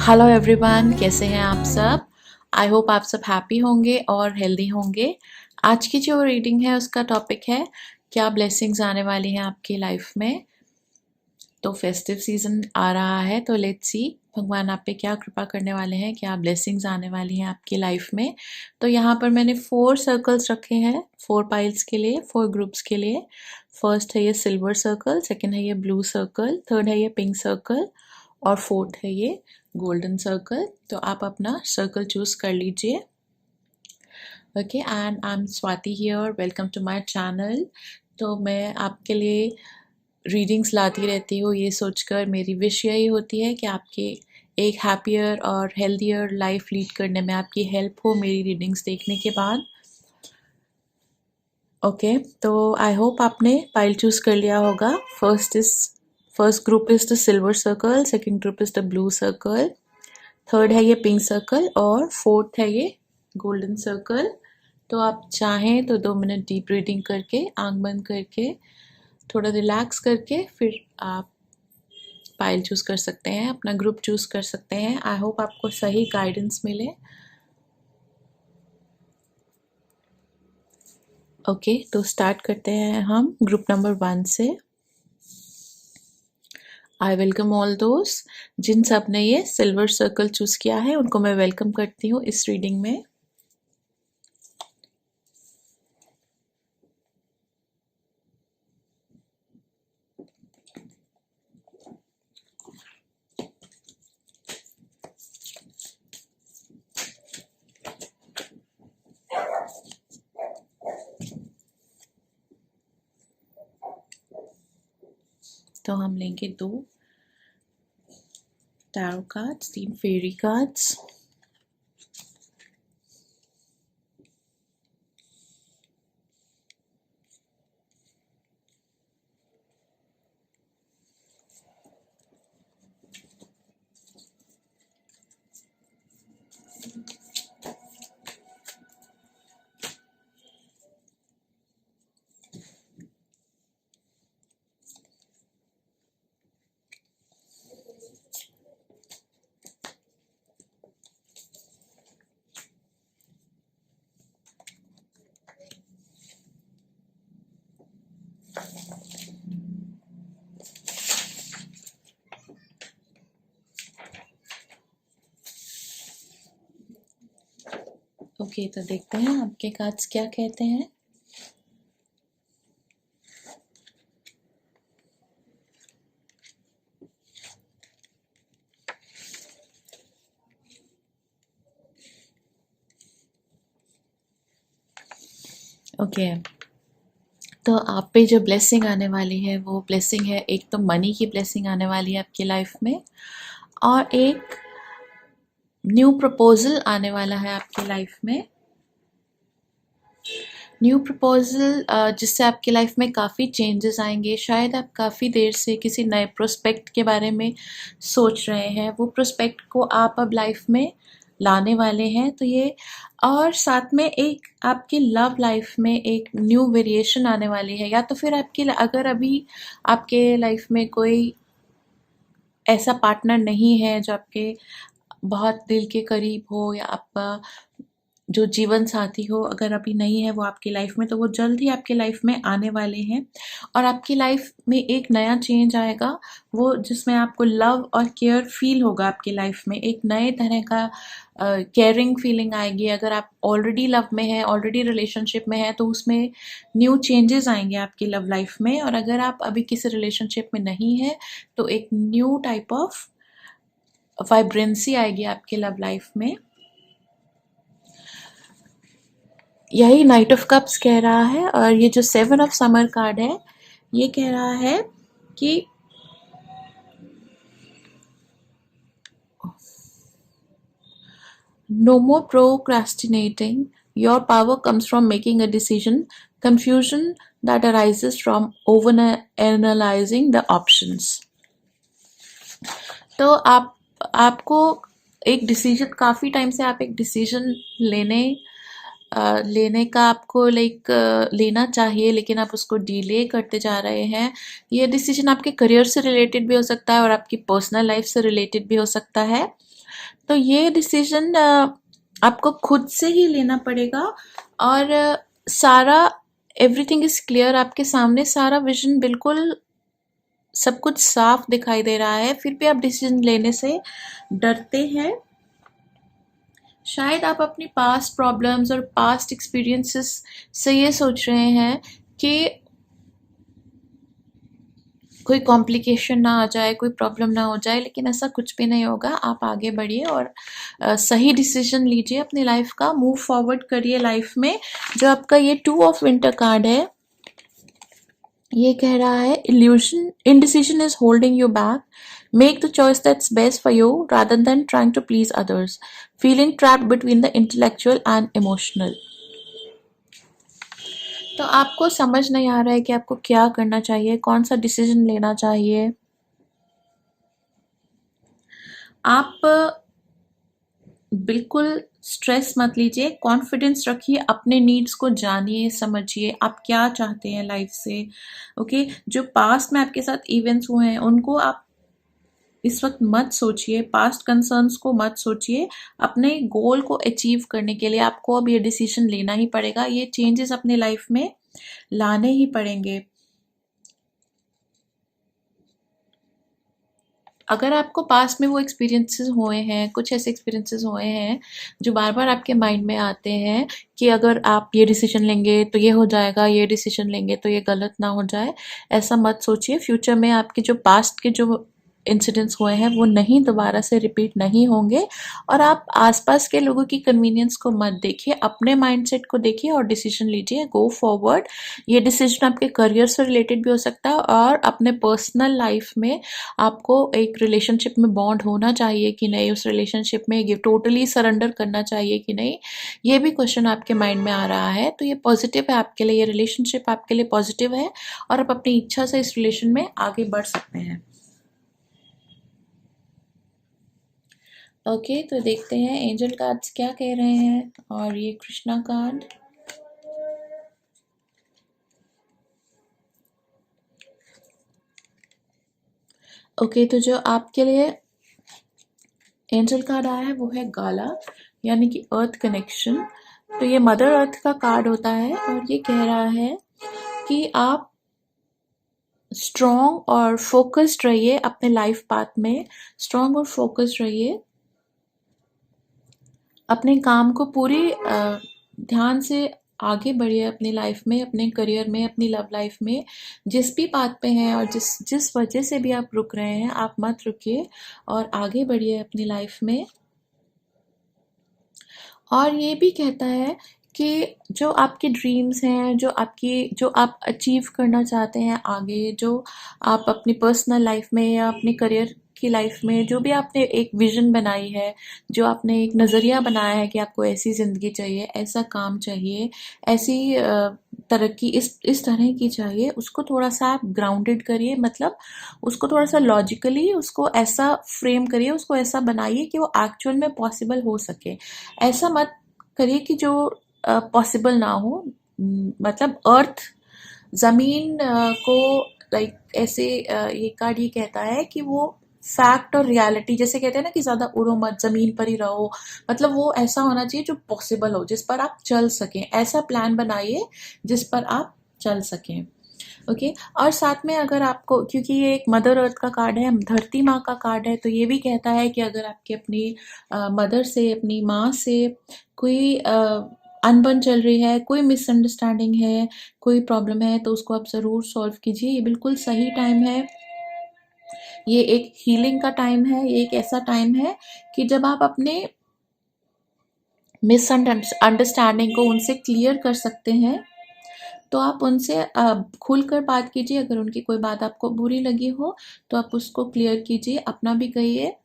Hello everyone, कैसे हैं आप सब। आई होप आप सब हैप्पी होंगे और हेल्दी होंगे। आज की जो रीडिंग है उसका टॉपिक है क्या ब्लेसिंग्स आने वाली हैं आपकी लाइफ में। तो फेस्टिव सीजन आ रहा है, तो लेट्स सी भगवान आप पे क्या कृपा करने वाले हैं, क्या ब्लेसिंग्स आने वाली हैं आपकी लाइफ में। तो यहाँ पर मैंने 4 सर्कल्स रखे हैं, 4 पाइल्स के लिए, 4 ग्रुप्स के लिए। फर्स्ट है ये सिल्वर सर्कल, सेकंड है ये ब्लू सर्कल, थर्ड है ये पिंक सर्कल और फोर्थ है ये गोल्डन सर्कल। तो आप अपना सर्कल चूज कर लीजिए। Okay, and I am Swati here, welcome to my channel. तो मैं आपके लिए रीडिंग्स लाती रहती हूँ, ये सोचकर मेरी विश यही होती है कि आपके एक हैप्पियर और हेल्दियर लाइफ लीड करने में आपकी हेल्प हो मेरी रीडिंग्स देखने के बाद। ओके, तो आई होप आपने पाइल चूज कर लिया होगा। First group is the silver circle, second group is the blue circle, third है ये पिंक सर्कल और फोर्थ है ये गोल्डन सर्कल। तो आप चाहें तो 2 मिनट डीप ब्रीदिंग करके, आंख बंद करके, थोड़ा रिलैक्स करके फिर आप पाइल चूज कर सकते हैं, अपना ग्रुप चूज कर सकते हैं। आई होप आपको सही गाइडेंस मिले। ओके, तो स्टार्ट करते हैं हम ग्रुप नंबर 1 से। आई वेलकम ऑल दोस जिन सब ने ये सिल्वर सर्कल चूज किया है, उनको मैं वेलकम करती हूँ इस रीडिंग में। तो हम लेंगे 2 टैरो कार्ड्स, 3 फेरी कार्ड्स। ओके, तो देखते हैं आपके कार्ड्स क्या कहते हैं। ओके, तो आप पे जो ब्लेसिंग आने वाली है वो ब्लेसिंग है, एक तो मनी की ब्लेसिंग आने वाली है आपकी लाइफ में, और एक न्यू प्रपोजल आने वाला है आपकी लाइफ में। न्यू प्रपोजल जिससे आपकी लाइफ में काफ़ी चेंजेस आएंगे। शायद आप काफ़ी देर से किसी नए प्रोस्पेक्ट के बारे में सोच रहे हैं, वो प्रोस्पेक्ट को आप अब लाइफ में लाने वाले हैं। तो ये, और साथ में एक आपकी लव लाइफ में एक न्यू वेरिएशन आने वाली है। या तो फिर आपकी, अगर अभी आपके लाइफ में कोई ऐसा पार्टनर नहीं है जो आपके बहुत दिल के करीब हो, या आपका जो जीवन साथी हो अगर अभी नहीं है वो आपकी लाइफ में, तो वो जल्द ही आपकी लाइफ में आने वाले हैं। और आपकी लाइफ में एक नया चेंज आएगा, वो जिसमें आपको लव और केयर फील होगा आपकी लाइफ में। एक नए तरह का केयरिंग फीलिंग आएगी। अगर आप ऑलरेडी लव में है, ऑलरेडी रिलेशनशिप में है, तो उसमें न्यू चेंजेस आएंगे आपकी लव लाइफ में। और अगर आप अभी किसी रिलेशनशिप में नहीं है, तो एक न्यू टाइप ऑफ वाइब्रेंसी आएगी आपकी लव लाइफ में। यही नाइट ऑफ कप्स कह रहा है। और ये जो 7 ऑफ समर कार्ड है, ये कह रहा है कि no more procrastinating. Your power comes from making a decision. Confusion that arises from over analyzing the options. तो आपको एक डिसीजन, काफ़ी टाइम से आप एक डिसीजन लेने का आपको लेना चाहिए, लेकिन आप उसको डिले करते जा रहे हैं। ये डिसीजन आपके करियर से रिलेटेड भी हो सकता है और आपकी पर्सनल लाइफ से रिलेटेड भी हो सकता है। तो ये डिसीजन आपको खुद से ही लेना पड़ेगा। और सारा एवरीथिंग इज क्लियर आपके सामने, सारा विजन बिल्कुल सब कुछ साफ दिखाई दे रहा है, फिर भी आप डिसीजन लेने से डरते हैं। शायद आप अपनी पास्ट प्रॉब्लम्स और पास्ट एक्सपीरियंसेस से ये सोच रहे हैं कि कोई कॉम्प्लिकेशन ना आ जाए, कोई प्रॉब्लम ना हो जाए, लेकिन ऐसा कुछ भी नहीं होगा। आप आगे बढ़िए और सही डिसीजन लीजिए अपनी लाइफ का, मूव फॉरवर्ड करिए लाइफ में। जो आपका ये 2 ऑफ विंटर कार्ड है, ये कह रहा है illusion indecision is holding you back, make the choice that's best for you rather than trying to please others, feeling trapped between the intellectual and emotional. तो आपको समझ नहीं आ रहा है कि आपको क्या करना चाहिए, कौन सा डिसीजन लेना चाहिए। आप बिल्कुल स्ट्रेस मत लीजिए, कॉन्फिडेंस रखिए, अपने नीड्स को जानिए, समझिए आप क्या चाहते हैं लाइफ से। ओके, जो पास्ट में आपके साथ इवेंट्स हुए हैं उनको आप इस वक्त मत सोचिए, पास्ट कंसर्न्स को मत सोचिए। अपने गोल को अचीव करने के लिए आपको अब ये डिसीजन लेना ही पड़ेगा, ये चेंजेस अपने लाइफ में लाने ही पड़ेंगे। अगर आपको पास्ट में वो एक्सपीरियंसेस हुए हैं, कुछ ऐसे एक्सपीरियंसेस हुए हैं जो बार बार आपके माइंड में आते हैं कि अगर आप ये डिसीजन लेंगे तो ये हो जाएगा, ये डिसीजन लेंगे तो ये गलत ना हो जाए, ऐसा मत सोचिए। फ्यूचर में आपके जो पास्ट के जो इंसिडेंट्स हुए हैं वो नहीं दोबारा से रिपीट नहीं होंगे। और आप आसपास के लोगों की कन्वीनियंस को मत देखिए, अपने माइंडसेट को देखिए और डिसीजन लीजिए, गो फॉरवर्ड। ये डिसीजन आपके करियर से रिलेटेड भी हो सकता है और अपने पर्सनल लाइफ में आपको एक रिलेशनशिप में बॉन्ड होना चाहिए कि नहीं, उस रिलेशनशिप में ये टोटली सरेंडर करना चाहिए कि नहीं, ये भी क्वेश्चन आपके माइंड में आ रहा है। तो ये पॉजिटिव है आपके लिए, ये रिलेशनशिप आपके लिए पॉजिटिव है और आप अपनी इच्छा से इस रिलेशन में आगे बढ़ सकते हैं। ओके, तो देखते हैं एंजल कार्ड्स क्या कह रहे हैं। और ये कृष्णा कार्ड, ओके, तो जो आपके लिए एंजल कार्ड आया है वो है गाला, यानी कि अर्थ कनेक्शन। तो ये मदर अर्थ का कार्ड होता है और ये कह रहा है कि आप स्ट्रॉन्ग और फोकस्ड रहिए अपने लाइफ पाथ में, स्ट्रॉन्ग और फोकस्ड रहिए, अपने काम को पूरी ध्यान से आगे बढ़िए अपनी लाइफ में, अपने करियर में, अपनी लव लाइफ में। जिस भी बात पे हैं और जिस जिस वजह से भी आप रुक रहे हैं, आप मत रुकिए और आगे बढ़िए अपनी लाइफ में। और ये भी कहता है कि जो आपके ड्रीम्स हैं, जो आप अचीव करना चाहते हैं आगे, जो आप अपनी पर्सनल लाइफ में या अपने करियर की लाइफ में, जो भी आपने एक विजन बनाई है, जो आपने एक नज़रिया बनाया है कि आपको ऐसी ज़िंदगी चाहिए, ऐसा काम चाहिए, ऐसी तरक्की इस तरह की चाहिए, उसको थोड़ा सा आप ग्राउंडेड करिए। मतलब उसको थोड़ा सा लॉजिकली उसको ऐसा फ्रेम करिए, उसको ऐसा बनाइए कि वो एक्चुअल में पॉसिबल हो सके। ऐसा मत करिए कि जो पॉसिबल ना हो। मतलब अर्थ, ज़मीन को लाइक ऐसे ये कार्ड ये कहता है कि वो फैक्ट और रियलिटी, जैसे कहते हैं ना कि ज़्यादा उड़ो मत, ज़मीन पर ही रहो। मतलब वो ऐसा होना चाहिए जो पॉसिबल हो, जिस पर आप चल सकें। ऐसा प्लान बनाइए जिस पर आप चल सकें। ओके, और साथ में अगर आपको, क्योंकि ये एक मदर अर्थ का कार्ड है, धरती माँ का कार्ड है, तो ये भी कहता है कि अगर आपकी अपनी मदर से, अपनी माँ से कोई अनबन चल रही है, कोई मिसअंडरस्टैंडिंग है, कोई प्रॉब्लम है, तो उसको आप ज़रूर सॉल्व कीजिए। ये बिल्कुल सही टाइम है, ये एक हीलिंग का टाइम है, ये एक ऐसा टाइम है कि जब आप अपने मिसअंडरस्टैंडिंग को उनसे क्लियर कर सकते हैं। तो आप उनसे खुलकर बात कीजिए। अगर उनकी कोई बात आपको बुरी लगी हो तो आप उसको क्लियर कीजिए, अपना भी कहिए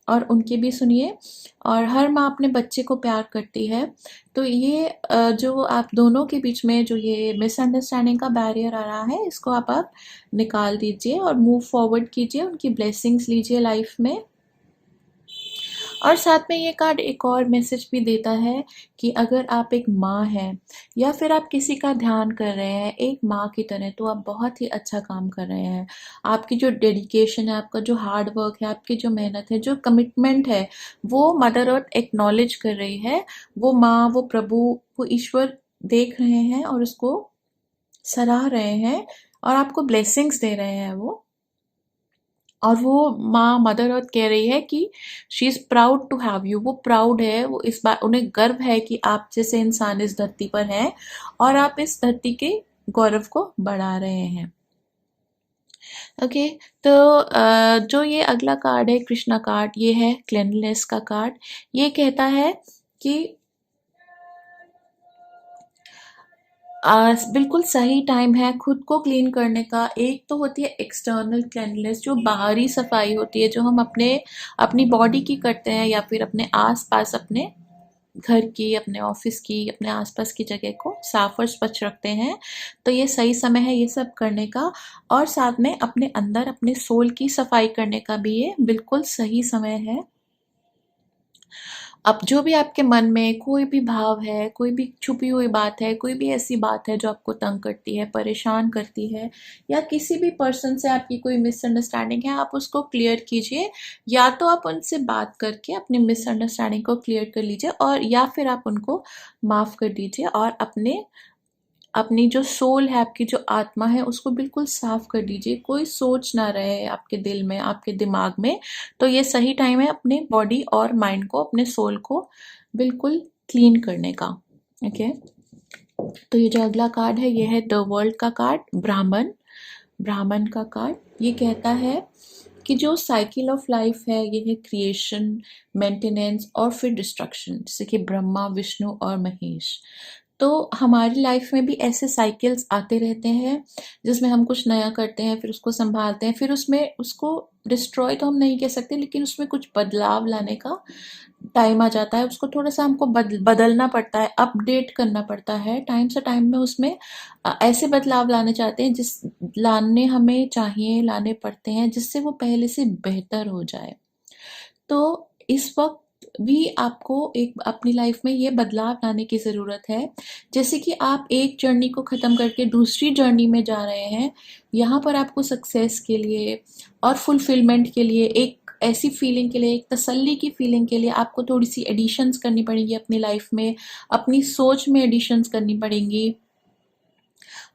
और उनकी भी सुनिए। और हर माँ अपने बच्चे को प्यार करती है। तो ये जो आप दोनों के बीच में जो ये मिसअंडरस्टैंडिंग का बैरियर आ रहा है, इसको आप निकाल दीजिए और मूव फॉरवर्ड कीजिए, उनकी ब्लेसिंग्स लीजिए लाइफ में। और साथ में ये कार्ड एक और मैसेज भी देता है कि अगर आप एक माँ हैं या फिर आप किसी का ध्यान कर रहे हैं एक माँ की तरह, तो आप बहुत ही अच्छा काम कर रहे हैं। आपकी जो डेडिकेशन है, आपका जो हार्ड वर्क है, आपकी जो मेहनत है, जो कमिटमेंट है, वो मदर अर्थ एक्नॉलेज कर रही है। वो माँ, वो प्रभु, वो ईश्वर देख रहे हैं और उसको सराह रहे हैं और आपको ब्लेसिंग्स दे रहे हैं वो। और वो माँ मदर अर्थ कह रही है कि she is proud to have you. वो प्राउड है, वो इस बात, उन्हें गर्व है कि आप जैसे इंसान इस धरती पर हैं और आप इस धरती के गौरव को बढ़ा रहे हैं। ओके, तो जो ये अगला कार्ड है कृष्णा कार्ड, ये है क्लेanलीनेस का कार्ड। ये कहता है कि बिल्कुल सही टाइम है खुद को क्लीन करने का। एक तो होती है एक्सटर्नल क्लेanलीनेस, जो बाहरी सफाई होती है, जो हम अपनी बॉडी की करते हैं या फिर अपने आस-पास, अपने घर की, अपने ऑफिस की, अपने आस-पास की जगह को साफ और स्वच्छ रखते हैं। तो ये सही समय है ये सब करने का। और साथ में अपने अंदर, अपने सोल की सफाई करने का भी ये बिल्कुल सही समय है। अब जो भी आपके मन में कोई भी भाव है, कोई भी छुपी हुई बात है, कोई भी ऐसी बात है जो आपको तंग करती है, परेशान करती है, या किसी भी पर्सन से आपकी कोई मिसअंडरस्टैंडिंग है, आप उसको क्लियर कीजिए। या तो आप उनसे बात करके अपनी मिसअंडरस्टैंडिंग को क्लियर कर लीजिए, और या फिर आप उनको माफ़ कर दीजिए और अपनी जो सोल है, आपकी जो आत्मा है, उसको बिल्कुल साफ कर दीजिए। कोई सोच ना रहे आपके दिल में, आपके दिमाग में। तो ये सही टाइम है अपने बॉडी और माइंड को, अपने सोल को बिल्कुल क्लीन करने का। ओके, तो ये जो अगला कार्ड है ये है द वर्ल्ड का कार्ड, ब्राह्मण। ब्राह्मण का कार्ड ये कहता है कि जो साइकिल ऑफ लाइफ है ये है क्रिएशन, मेंटेनेंस और फिर डिस्ट्रक्शन, जैसे कि ब्रह्मा, विष्णु और महेश। तो हमारी लाइफ में भी ऐसे साइकिल्स आते रहते हैं जिसमें हम कुछ नया करते हैं, फिर उसको संभालते हैं, फिर उसमें उसको डिस्ट्रॉय तो हम नहीं कह सकते, लेकिन उसमें कुछ बदलाव लाने का टाइम आ जाता है। उसको थोड़ा-सा हमको बदलना पड़ता है, अपडेट करना पड़ता है। टाइम से टाइम में उसमें ऐसे बदलाव लाने चाहते हैं लाने हमें चाहिए, लाने पड़ते हैं जिससे वो पहले से बेहतर हो जाए। तो इस वक़्त भी आपको एक अपनी लाइफ में ये बदलाव लाने की ज़रूरत है। जैसे कि आप एक जर्नी को ख़त्म करके दूसरी जर्नी में जा रहे हैं, यहाँ पर आपको सक्सेस के लिए और फुलफ़िलमेंट के लिए, एक ऐसी फीलिंग के लिए, एक तसल्ली की फीलिंग के लिए आपको थोड़ी-सी एडिशंस करनी पड़ेंगी अपनी लाइफ में, अपनी सोच में एडिशंस करनी पड़ेंगी।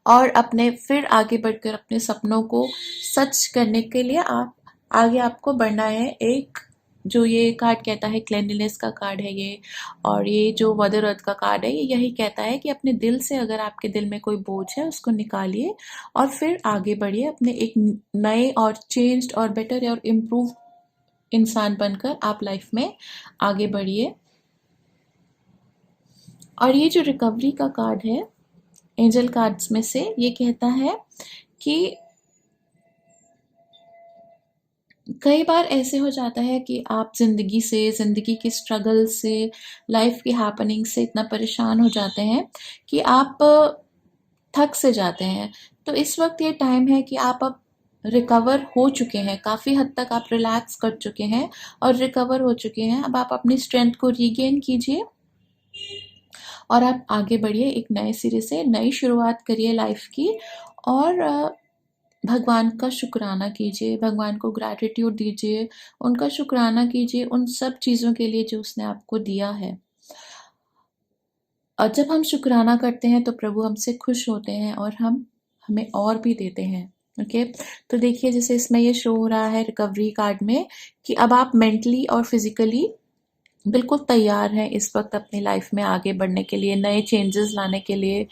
और अपने फिर आगे बढ़कर अपने सपनों को सच करने के लिए आगे आपको बढ़ना है। एक जो ये कार्ड कहता है क्लेanलीनेस का कार्ड है ये, और ये जो मदर अर्थ का कार्ड है ये यही कहता है कि अपने दिल से, अगर आपके दिल में कोई बोझ है उसको निकालिए और फिर आगे बढ़िए। अपने एक नए और चेंज्ड और बेटर और इम्प्रूव इंसान बनकर आप लाइफ में आगे बढ़िए। और ये जो रिकवरी का कार्ड है एंजल कार्ड्स में से, ये कहता है कि कई बार ऐसे हो जाता है कि आप ज़िंदगी की स्ट्रगल से, लाइफ की हैपनिंग से इतना परेशान हो जाते हैं कि आप थक से जाते हैं। तो इस वक्त ये टाइम है कि आप अब रिकवर हो चुके हैं, काफ़ी हद तक आप रिलैक्स कर चुके हैं और रिकवर हो चुके हैं। अब आप अपनी स्ट्रेंथ को रीगेन कीजिए और आप आगे बढ़िए, एक नए सिरे से नई शुरुआत करिए लाइफ की। और भगवान का शुक्राना कीजिए, भगवान को ग्रैटिट्यूड दीजिए, उनका शुक्राना कीजिए उन सब चीज़ों के लिए जो उसने आपको दिया है। और जब हम शुक्राना करते हैं तो प्रभु हमसे खुश होते हैं और हमें और भी देते हैं। ओके, तो देखिए जैसे इसमें ये शो हो रहा है रिकवरी कार्ड में कि अब आप मेंटली और फिजिकली बिल्कुल तैयार हैं इस वक्त अपनी लाइफ में आगे बढ़ने के लिए, नए चेंजेस लाने के लिए,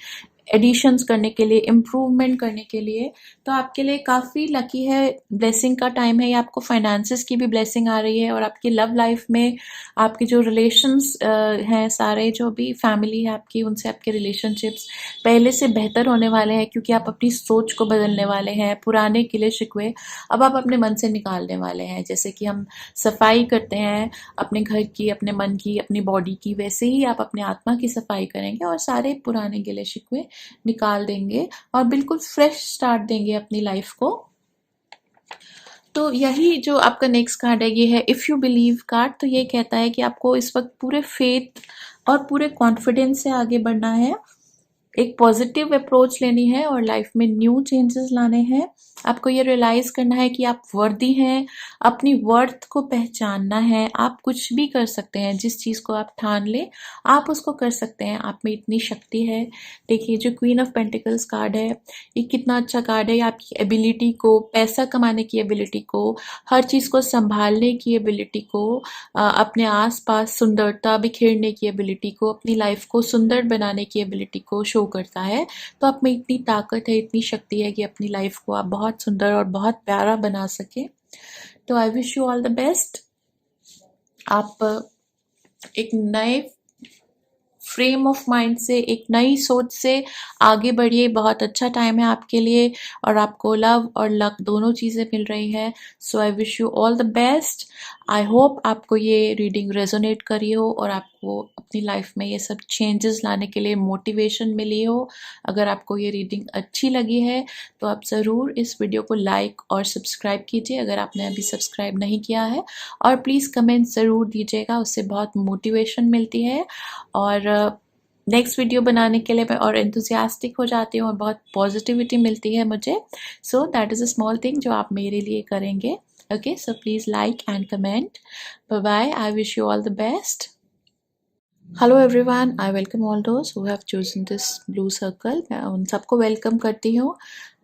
एडिशंस करने के लिए, इम्प्रूवमेंट करने के लिए। तो आपके लिए काफ़ी लकी है, ब्लेसिंग का टाइम है ये। आपको फाइनेंसेस की भी ब्लेसिंग आ रही है और आपकी लव लाइफ में आपके जो रिलेशंस हैं, सारे जो भी फैमिली है आपकी, उनसे आपके रिलेशनशिप्स पहले से बेहतर होने वाले हैं, क्योंकि आप अपनी सोच को बदलने वाले हैं। पुराने गिले शिकवे अब आप अपने मन से निकालने वाले हैं। जैसे कि हम सफाई करते हैं अपने घर की, अपने मन की, अपनी बॉडी की, वैसे ही आप अपने आत्मा की सफाई करेंगे और सारे पुराने गिले शिकवे निकाल देंगे और बिल्कुल फ्रेश स्टार्ट देंगे अपनी लाइफ को। तो यही जो आपका नेक्स्ट कार्ड है, ये है इफ़ यू बिलीव कार्ड। तो ये कहता है कि आपको इस वक्त पूरे फेथ और पूरे कॉन्फिडेंस से आगे बढ़ना है, एक पॉजिटिव अप्रोच लेनी है और लाइफ में न्यू चेंजेस लाने हैं। आपको ये रियलाइज करना है कि आप वर्दी हैं, अपनी वर्थ को पहचानना है। आप कुछ भी कर सकते हैं, जिस चीज़ को आप ठान ले आप उसको कर सकते हैं, आप में इतनी शक्ति है। देखिए जो क्वीन ऑफ पेंटिकल्स कार्ड है, ये कितना अच्छा कार्ड है। ये आपकी एबिलिटी को, पैसा कमाने की एबिलिटी को, हर चीज़ को संभालने की एबिलिटी को, अपने आसपास सुंदरता बिखेरने की एबिलिटी को, अपनी लाइफ को सुंदर बनाने की एबिलिटी को शो करता है। तो आप में इतनी ताकत है, इतनी शक्ति है कि अपनी लाइफ को आप बहुत सुंदर और बहुत प्यारा बना सके। तो आई wish you all the best. आप एक नए फ्रेम ऑफ माइंड से, एक नई सोच से आगे बढ़िए। बहुत अच्छा टाइम है आपके लिए और आपको लव और लक दोनों चीज़ें मिल रही हैं। So I wish you all the best. I hope आपको ये रीडिंग रेजोनेट करी हो और आपको अपनी लाइफ में ये सब चेंजेस लाने के लिए मोटिवेशन मिली हो। अगर आपको ये रीडिंग अच्छी लगी है तो आप ज़रूर इस वीडियो को लाइक और सब्सक्राइब कीजिए अगर आपने अभी सब्सक्राइब नहीं किया है, और प्लीज़ कमेंट ज़रूर दीजिएगा, उससे बहुत मोटिवेशन मिलती है और नेक्स्ट वीडियो बनाने के लिए मैं और एंथुसियास्टिक हो जाती हूँ और बहुत पॉजिटिविटी मिलती है मुझे। So that is a small thing जो आप मेरे लिए करेंगे। Okay, so please like and comment. Bye bye, I wish you all the best. Hello everyone, I welcome all those who have chosen this blue circle. मैं उन सबको welcome करती हूँ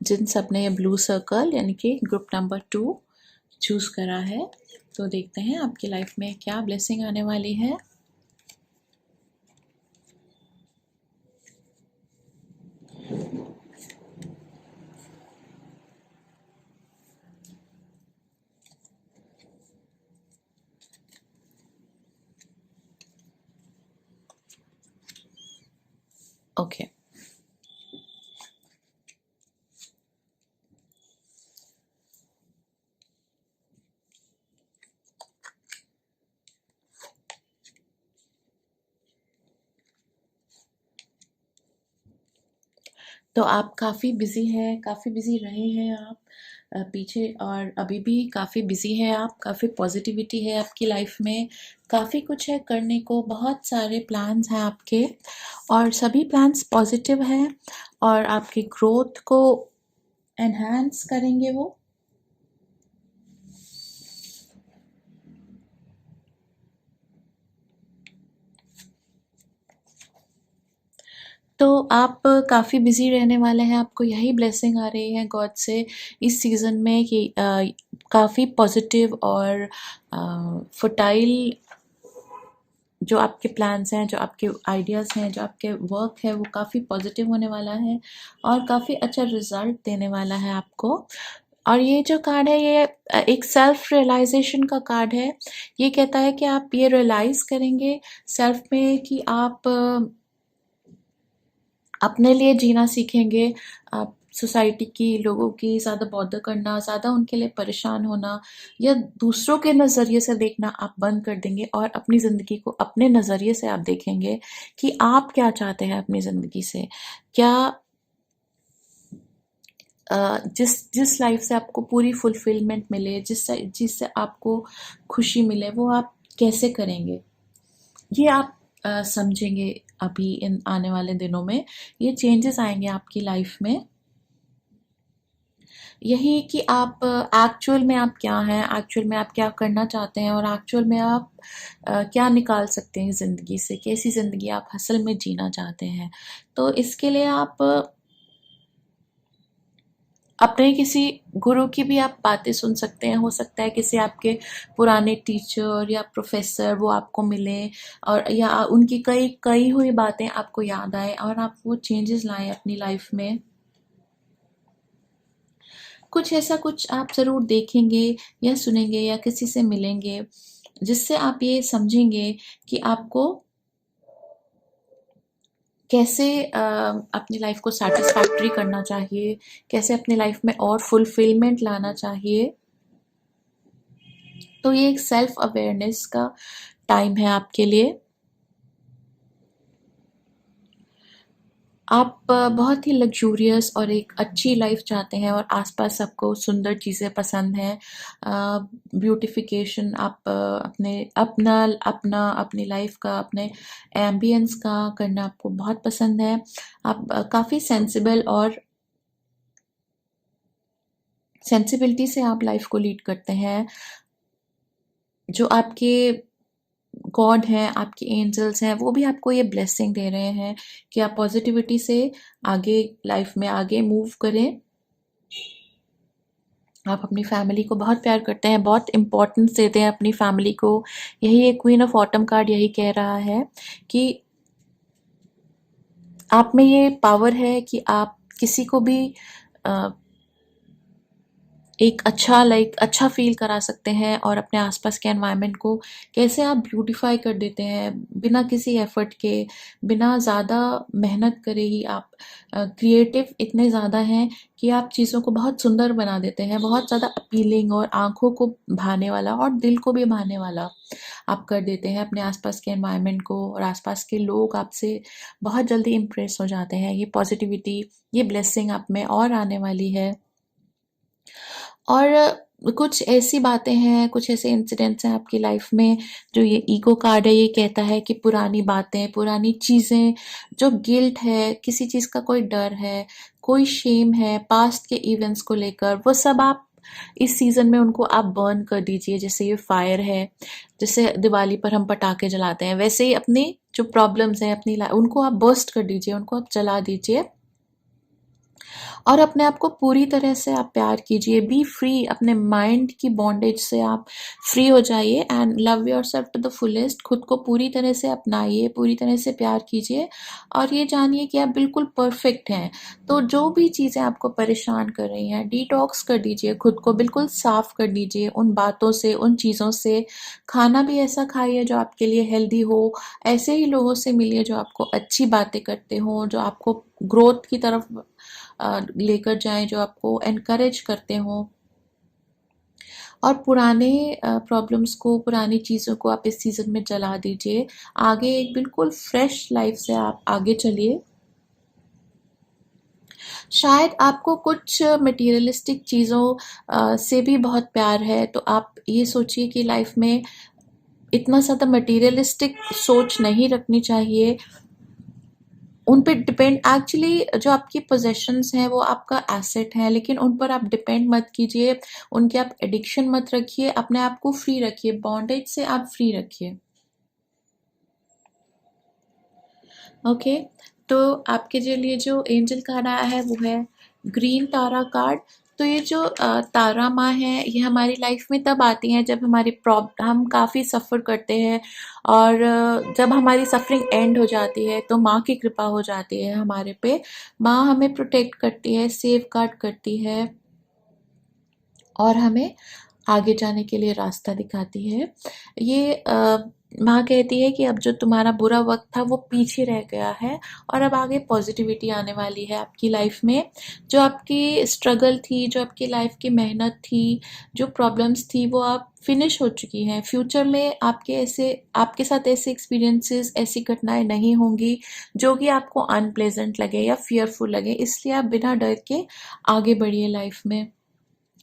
जिन सब ने ये ब्लू सर्कल यानी कि ग्रुप नंबर 2 चूज़ करा है। तो देखते हैं आपकी लाइफ में क्या ब्लेसिंग आने वाली है। ओके, तो आप काफ़ी बिज़ी हैं, काफ़ी बिज़ी रहे हैं आप पीछे, और अभी भी काफ़ी बिज़ी हैं आप। काफ़ी पॉजिटिविटी है आपकी लाइफ में, काफ़ी कुछ है करने को, बहुत सारे प्लान्स हैं आपके और सभी प्लान्स पॉजिटिव हैं और आपकी ग्रोथ को एनहांस करेंगे वो। तो आप काफ़ी बिज़ी रहने वाले हैं, आपको यही ब्लेसिंग आ रही है गॉड से इस सीज़न में कि काफ़ी पॉजिटिव और फर्टाइल जो आपके प्लान्स हैं, जो आपके आइडियाज़ हैं, जो आपके वर्क है, वो काफ़ी पॉजिटिव होने वाला है और काफ़ी अच्छा रिज़ल्ट देने वाला है आपको। और ये जो कार्ड है ये एक सेल्फ रियलाइज़ेशन का कार्ड है। ये कहता है कि आप ये रियलाइज़ करेंगे सेल्फ में कि आप अपने लिए जीना सीखेंगे। आप सोसाइटी की, लोगों की ज़्यादा बॉदर करना, ज़्यादा उनके लिए परेशान होना या दूसरों के नज़रिए से देखना आप बंद कर देंगे और अपनी ज़िंदगी को अपने नज़रिए से आप देखेंगे कि आप क्या चाहते हैं अपनी ज़िंदगी से। क्या जिस जिस लाइफ से आपको पूरी फुलफिलमेंट मिले, जिससे आपको खुशी मिले, वो आप कैसे करेंगे, ये आप समझेंगे। अभी इन आने वाले दिनों में ये चेंजेस आएंगे आपकी लाइफ में। यही कि आप एक्चुअल में आप क्या हैं, एक्चुअल में आप क्या करना चाहते हैं और एक्चुअल में आप क्या निकाल सकते हैं ज़िंदगी से, कैसी ज़िंदगी आप असल में जीना चाहते हैं। तो इसके लिए आप अपने किसी गुरु की भी आप बातें सुन सकते हैं। हो सकता है किसी आपके पुराने टीचर या प्रोफेसर वो आपको मिले और या उनकी कई कही हुई बातें आपको याद आए और आप वो चेंजेस लाएं अपनी लाइफ में। कुछ ऐसा कुछ आप ज़रूर देखेंगे या सुनेंगे या किसी से मिलेंगे जिससे आप ये समझेंगे कि आपको कैसे अपनी लाइफ को सेटिस्फैक्टरी करना चाहिए, कैसे अपनी लाइफ में और फुलफिलमेंट लाना चाहिए। तो ये एक सेल्फ अवेयरनेस का टाइम है आपके लिए। आप बहुत ही लग्ज़ूरियस और एक अच्छी लाइफ़ चाहते हैं और आस-पास आपको सुंदर चीज़ें पसंद हैं। ब्यूटिफ़िकेशन आप अपनी लाइफ़ का, अपने एम्बियंस का करना आपको बहुत पसंद है। आप काफ़ी सेंसिबिलिटी से आप लाइफ़ को लीड करते हैं। जो आपके गॉड हैं, आपके एंजल्स हैं, वो भी आपको ये ब्लेसिंग दे रहे हैं कि आप पॉज़िटिविटी से आगे लाइफ़ में आगे मूव करें। आप अपनी फैमिली को बहुत प्यार करते हैं, बहुत इम्पोर्टेंस देते हैं अपनी फैमिली को। यही एक क्वीन ऑफ ऑटम कार्ड यही कह रहा है कि आप में ये पावर है कि आप किसी को भी अ, एक अच्छा फ़ील करा सकते हैं और अपने आसपास के एनवायरनमेंट को कैसे आप ब्यूटीफाई कर देते हैं बिना किसी एफर्ट के, बिना ज़्यादा मेहनत करे ही आप क्रिएटिव इतने ज़्यादा हैं कि आप चीज़ों को बहुत सुंदर बना देते हैं, बहुत ज़्यादा अपीलिंग और आँखों को भाने वाला और दिल को भी भाने वाला आप कर देते हैं अपने आसपास के एनवायरनमेंट को, और आसपास के लोग आपसे बहुत जल्दी इम्प्रेस हो जाते हैं। ये पॉज़िटिविटी, ये ब्लेसिंग आप में और आने वाली है। और कुछ ऐसी बातें हैं, कुछ ऐसे इंसिडेंट्स हैं आपकी लाइफ में, जो ये ईगो कार्ड है ये कहता है कि पुरानी बातें, पुरानी चीज़ें, जो गिल्ट है, किसी चीज़ का कोई डर है, कोई शेम है, पास्ट के इवेंट्स को लेकर, वो सब आप इस सीज़न में उनको आप बर्न कर दीजिए। जैसे ये फायर है, जैसे दिवाली पर हम पटाखे जलाते हैं, वैसे ही अपनी जो प्रॉब्लम्स हैं अपनी उनको आप बर्स्ट कर दीजिए, उनको आप जला दीजिए और अपने आप को पूरी तरह से आप प्यार कीजिए। बी फ्री, अपने माइंड की बॉन्डेज से आप फ्री हो जाइए and love yourself to the fullest. खुद को पूरी तरह से अपनाइए, पूरी तरह से प्यार कीजिए और ये जानिए कि आप बिल्कुल परफेक्ट हैं। तो जो भी चीज़ें आपको परेशान कर रही हैं, डिटॉक्स कर दीजिए, खुद को बिल्कुल साफ कर दीजिए उन बातों से, उन चीज़ों से। खाना भी ऐसा खाइए जो आपके लिए हेल्दी हो, ऐसे ही लोगों से मिलिए जो आपको अच्छी बातें करते हों, जो आपको ग्रोथ की तरफ लेकर जाएँ, जो आपको एनकरेज करते हों। और पुराने प्रॉब्लम्स को, पुरानी चीज़ों को आप इस सीज़न में जला दीजिए। आगे एक बिल्कुल फ्रेश लाइफ से आप आगे चलिए। शायद आपको कुछ मटेरियलिस्टिक चीज़ों से भी बहुत प्यार है, तो आप ये सोचिए कि लाइफ में इतना ज़्यादा मटेरियलिस्टिक सोच नहीं रखनी चाहिए। उन पे डिपेंड, एक्चुअली जो आपकी पोज़ेशंस हैं वो आपका एसेट है, लेकिन उन पर आप डिपेंड मत कीजिए, उनकी आप एडिक्शन मत रखिए, अपने आप को फ्री रखिए, बॉन्डेज से आप फ्री रखिए। ओके, तो आपके जो लिए जो एंजल कार्ड आया है वो है ग्रीन तारा कार्ड। तो ये जो तारा माँ है, ये हमारी लाइफ में तब आती हैं जब हम काफ़ी सफ़र करते हैं और जब हमारी सफ़रिंग एंड हो जाती है तो माँ की कृपा हो जाती है हमारे पे। माँ हमें प्रोटेक्ट करती है, सेफ गार्ड करती है और हमें आगे जाने के लिए रास्ता दिखाती है। ये माँ कहती है कि अब जो तुम्हारा बुरा वक़्त था वो पीछे रह गया है और अब आगे पॉज़िटिविटी आने वाली है आपकी लाइफ़ में। जो आपकी स्ट्रगल थी, जो आपकी लाइफ़ की मेहनत थी, जो प्रॉब्लम्स थी, वो अब फिनिश हो चुकी हैं। फ्यूचर में आपके साथ ऐसे एक्सपीरियंसेस, ऐसी घटनाएँ नहीं होंगी जो कि आपको अनप्लेज़ेंट लगे या फ़ियरफुल लगे। इसलिए आप बिना डर के आगे बढ़िए लाइफ़ में।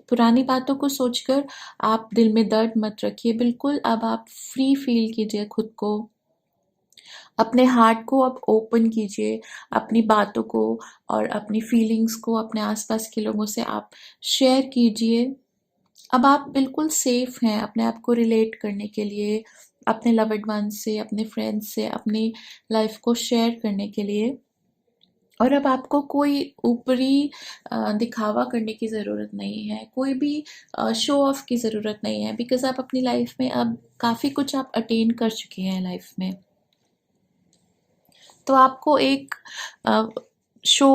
पुरानी बातों को सोचकर आप दिल में दर्द मत रखिए, बिल्कुल अब आप फ्री फ़ील कीजिए खुद को। अपने हार्ट को आप ओपन कीजिए, अपनी बातों को और अपनी फीलिंग्स को अपने आस-पास के लोगों से आप शेयर कीजिए। अब आप बिल्कुल सेफ़ हैं अपने आप को रिलेट करने के लिए, अपने लव्ड वन्स से, अपने फ्रेंड्स से, अपनी लाइफ़ को शेयर करने के लिए। और अब आपको कोई ऊपरी दिखावा करने की ज़रूरत नहीं है, कोई भी शो ऑफ की ज़रूरत नहीं है, बिकॉज़ आप अपनी लाइफ़ में अब काफ़ी कुछ आप अटेन कर चुके हैं लाइफ़ में। तो आपको एक अ, शो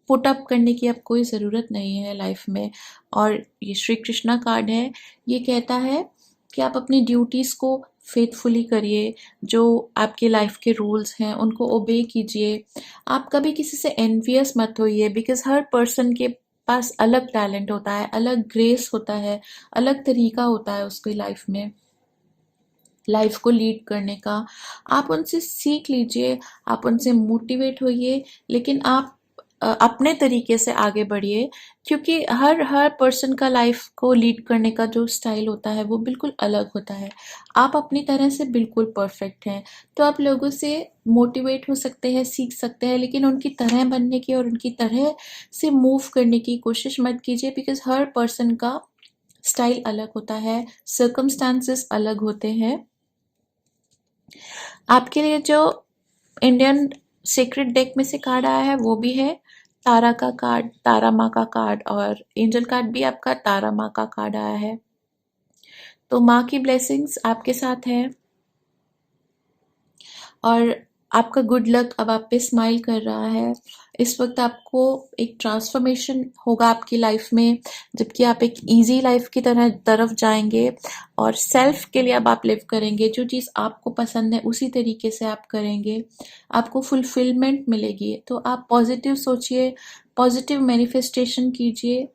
पुट अप करने की अब कोई ज़रूरत नहीं है लाइफ़ में। और ये श्री कृष्णा कार्ड है, ये कहता है कि आप अपनी ड्यूटीज़ को फेथफुली करिए, जो आपकी लाइफ़ के रूल्स हैं उनको ओबे कीजिए। आप कभी किसी से एनवियस मत होइए, बिकॉज़ हर पर्सन के पास अलग टैलेंट होता है, अलग ग्रेस होता है, अलग तरीका होता है उसकी लाइफ़ में। लाइफ को लीड करने का। आप उनसे सीख लीजिए, आप उनसे मोटिवेट होइए, लेकिन आप अपने तरीके से आगे बढ़िए, क्योंकि हर हर पर्सन का लाइफ को लीड करने का जो स्टाइल होता है वो बिल्कुल अलग होता है। आप अपनी तरह से बिल्कुल परफेक्ट हैं, तो आप लोगों से मोटिवेट हो सकते हैं, सीख सकते हैं, लेकिन उनकी तरह बनने की और उनकी तरह से मूव करने की कोशिश मत कीजिए, बिकॉज़ हर पर्सन का स्टाइल अलग होता है, सर्कमस्टांसेस अलग होते हैं। आपके लिए जो इंडियन सीक्रेट डेक में से कार्ड आया है वो भी है तारा का कार्ड, तारा माँ का कार्ड, और एंजल कार्ड भी आपका तारा माँ का कार्ड आया है। तो माँ की ब्लेसिंग्स आपके साथ है, और आपका गुड लक अब आप पे स्माइल कर रहा है। इस वक्त आपको एक ट्रांसफॉर्मेशन होगा आपकी लाइफ में, जबकि आप एक इजी लाइफ की तरफ जाएंगे, और सेल्फ के लिए अब आप लिव करेंगे। जो चीज़ आपको पसंद है उसी तरीके से आप करेंगे, आपको फुलफिलमेंट मिलेगी। तो आप पॉजिटिव सोचिए, पॉजिटिव मैनिफेस्टेशन कीजिए।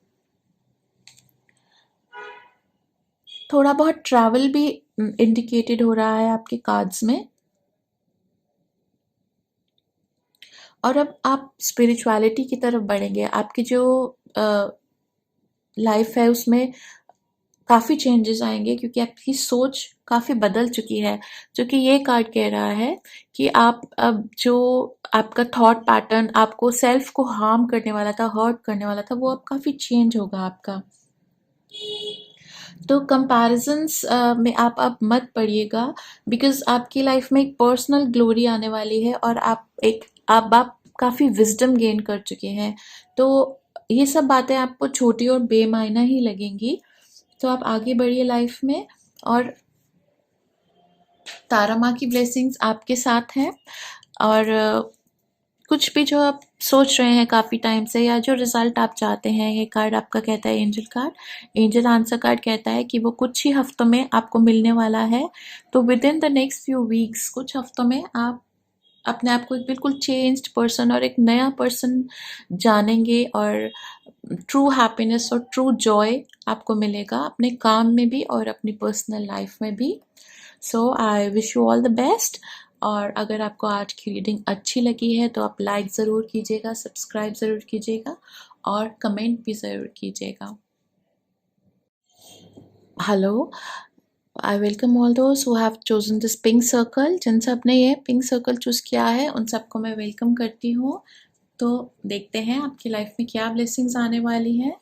थोड़ा बहुत ट्रैवल भी इंडिकेटेड हो रहा है आपके कार्ड्स में। और अब आप स्पिरिचुअलिटी की तरफ बढ़ेंगे। आपकी जो लाइफ है उसमें काफ़ी चेंजेस आएंगे, क्योंकि आपकी सोच काफ़ी बदल चुकी है। जो कि ये कार्ड कह रहा है कि आप अब जो आपका थॉट पैटर्न आपको सेल्फ को हार्म करने वाला था, हर्ट करने वाला था, वो अब काफ़ी चेंज होगा आपका। तो कंपैरिजंस में आप अब मत पड़िएगा, बिकॉज आपकी लाइफ में एक पर्सनल ग्लोरी आने वाली है, और आप काफ़ी विजडम गेन कर चुके हैं। तो ये सब बातें आपको छोटी और बेमायना ही लगेंगी। तो आप आगे बढ़िए लाइफ में, और तारा माँ की ब्लेसिंग्स आपके साथ हैं। और कुछ भी जो आप सोच रहे हैं काफ़ी टाइम से, या जो रिजल्ट आप चाहते हैं, ये कार्ड आपका कहता है angel card, angel answer card कहता है कि वो कुछ ही हफ्तों में आपको मिलने वाला है। तो with in the next few weeks, कुछ हफ्तों में आप अपने आप को एक बिल्कुल चेंज्ड पर्सन और एक नया पर्सन जानेंगे, और ट्रू हैप्पीनेस और ट्रू जॉय आपको मिलेगा अपने काम में भी और अपनी पर्सनल लाइफ में भी। So I wish you all the best. और अगर आपको आज की रीडिंग अच्छी लगी है तो आप लाइक ज़रूर कीजिएगा, सब्सक्राइब ज़रूर कीजिएगा, और कमेंट भी ज़रूर कीजिएगा। Hello, I welcome all those who have chosen this pink circle. जिन सब ने ये पिंक सर्कल चूज़ किया है उन सबको मैं वेलकम करती हूँ। तो देखते हैं आपकी लाइफ में क्या ब्लेसिंग्स आने वाली हैं।